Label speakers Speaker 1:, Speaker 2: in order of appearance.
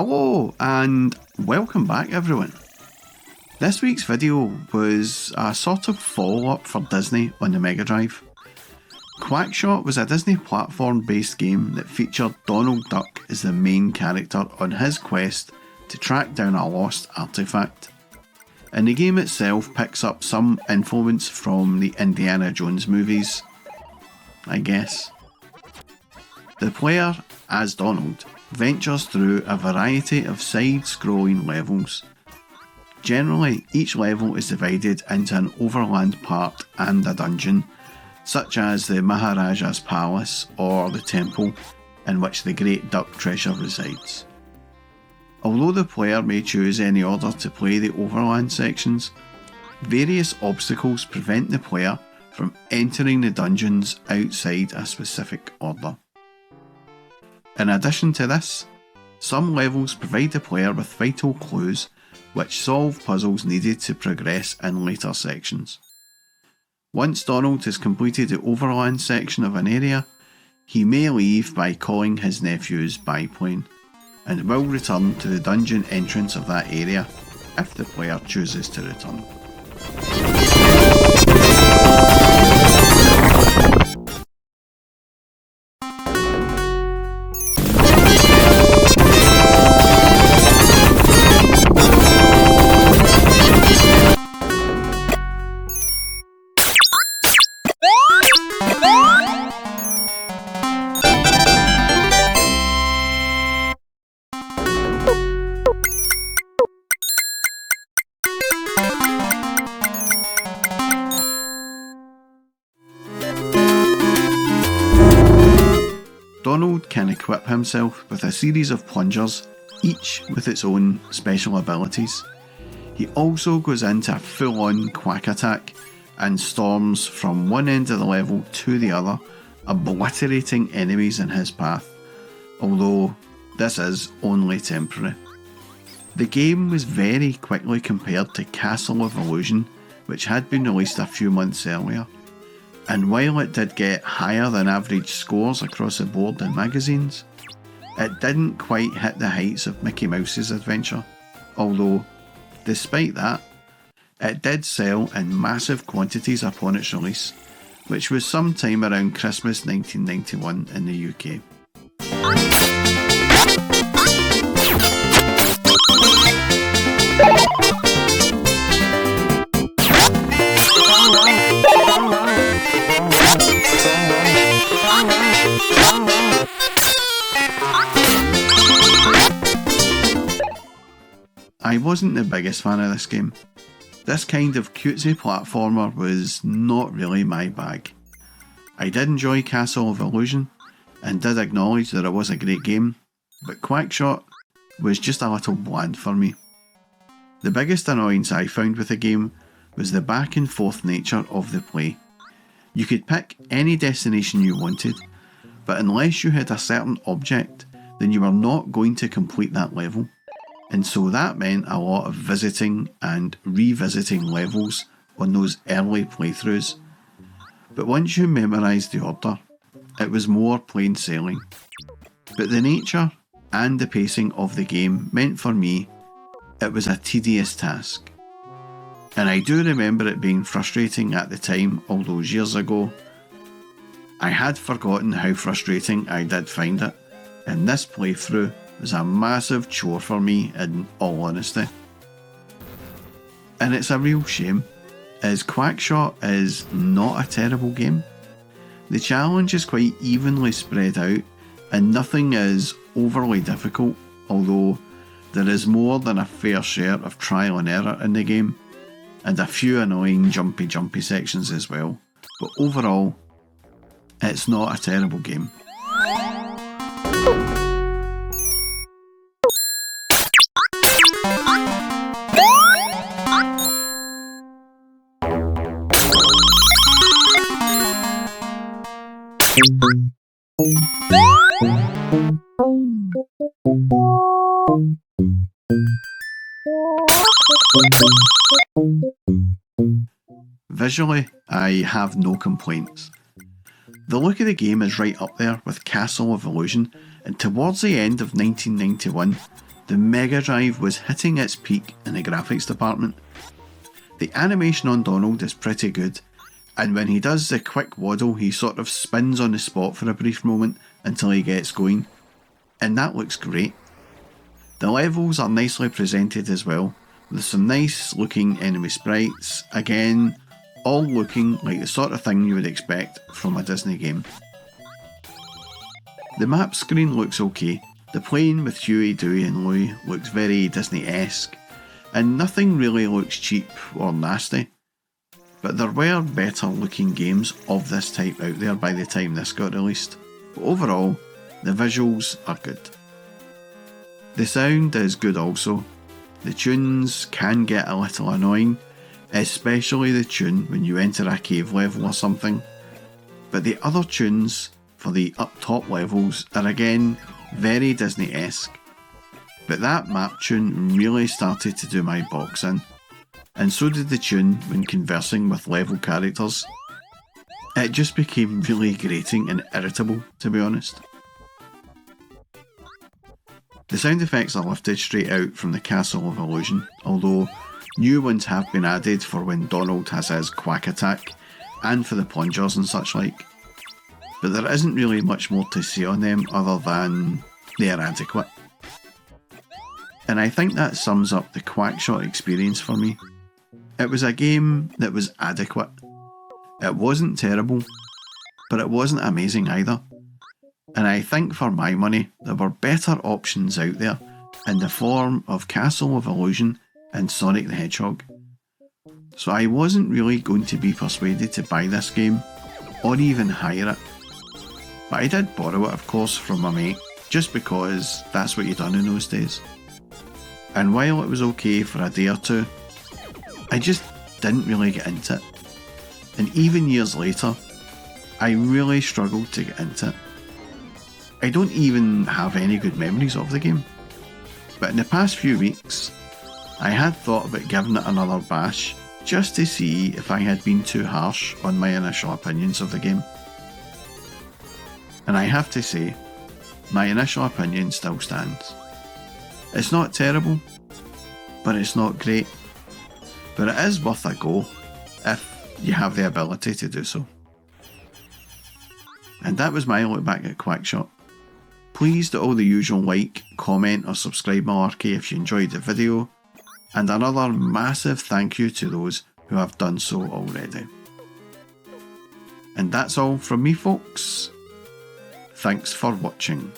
Speaker 1: Hello and welcome back everyone. This week's video was a sort of follow-up for Disney on the Mega Drive. Quackshot was a Disney platform-based game that featured Donald Duck as the main character on his quest to track down a lost artifact. And the game itself picks up some influence from the Indiana Jones movies, I guess. The player, as Donald, ventures through a variety of side-scrolling levels. Generally, each level is divided into an overland part and a dungeon, such as the Maharaja's Palace or the temple in which the Great Duck treasure resides. Although the player may choose any order to play the overland sections, various obstacles prevent the player from entering the dungeons outside a specific order. In addition to this, some levels provide the player with vital clues which solve puzzles needed to progress in later sections. Once Donald has completed the overland section of an area, he may leave by calling his nephew's biplane, and will return to the dungeon entrance of that area if the player chooses to return. Donald can equip himself with a series of plungers, each with its own special abilities. He also goes into a full-on quack attack and storms from one end of the level to the other, obliterating enemies in his path, although this is only temporary. The game was very quickly compared to Castle of Illusion, which had been released a few months earlier. And while it did get higher than average scores across the board in magazines, it didn't quite hit the heights of Mickey Mouse's Adventure, although, despite that, it did sell in massive quantities upon its release, which was sometime around Christmas 1991 in the UK. I wasn't the biggest fan of this game. This kind of cutesy platformer was not really my bag. I did enjoy Castle of Illusion and did acknowledge that it was a great game, but Quackshot was just a little bland for me. The biggest annoyance I found with the game was the back and forth nature of the play. You could pick any destination you wanted, but unless you had a certain object, then you were not going to complete that level. And so that meant a lot of visiting and revisiting levels on those early playthroughs. But once you memorised the order, it was more plain sailing. But the nature and the pacing of the game meant for me it was a tedious task. And I do remember it being frustrating at the time all those years ago. I had forgotten how frustrating I did find it, and this playthrough was a massive chore for me in all honesty. And it's a real shame, as Quackshot is not a terrible game. The challenge is quite evenly spread out and nothing is overly difficult, although there is more than a fair share of trial and error in the game, and a few annoying jumpy sections as well. But overall, it's not a terrible game. Visually, I have no complaints. The look of the game is right up there with Castle of Illusion, and towards the end of 1991, the Mega Drive was hitting its peak in the graphics department. The animation on Donald is pretty good, and when he does the quick waddle, he sort of spins on the spot for a brief moment until he gets going, and that looks great. The levels are nicely presented as well, with some nice looking enemy sprites, again, all looking like the sort of thing you would expect from a Disney game. The map screen looks okay, the plane with Huey, Dewey and Louie looks very Disney-esque, and nothing really looks cheap or nasty. But there were better looking games of this type out there by the time this got released. But overall, the visuals are good. The sound is good also. The tunes can get a little annoying, especially the tune when you enter a cave level or something. But the other tunes for the up top levels are again very Disney-esque. But that map tune really started to do my box in, and so did the tune when conversing with level characters. It just became really grating and irritable, to be honest. The sound effects are lifted straight out from the Castle of Illusion, although new ones have been added for when Donald has his quack attack, and for the plungers and such like. But there isn't really much more to say on them other than they are adequate. And I think that sums up the Quackshot experience for me. It was a game that was adequate. It wasn't terrible, but it wasn't amazing either. And I think for my money, there were better options out there in the form of Castle of Illusion and Sonic the Hedgehog. So I wasn't really going to be persuaded to buy this game, or even hire it. But I did borrow it, of course, from my mate, just because that's what you done in those days. And while it was okay for a day or two, I just didn't really get into it. And even years later, I really struggled to get into it. I don't even have any good memories of the game. But in the past few weeks, I had thought about giving it another bash, just to see if I had been too harsh on my initial opinions of the game. And I have to say, my initial opinion still stands. It's not terrible, but it's not great. But it is worth a go, if you have the ability to do so. And that was my look back at Quackshot. Please do all the usual like, comment or subscribe malarkey if you enjoyed the video, and another massive thank you to those who have done so already. And that's all from me folks. Thanks for watching.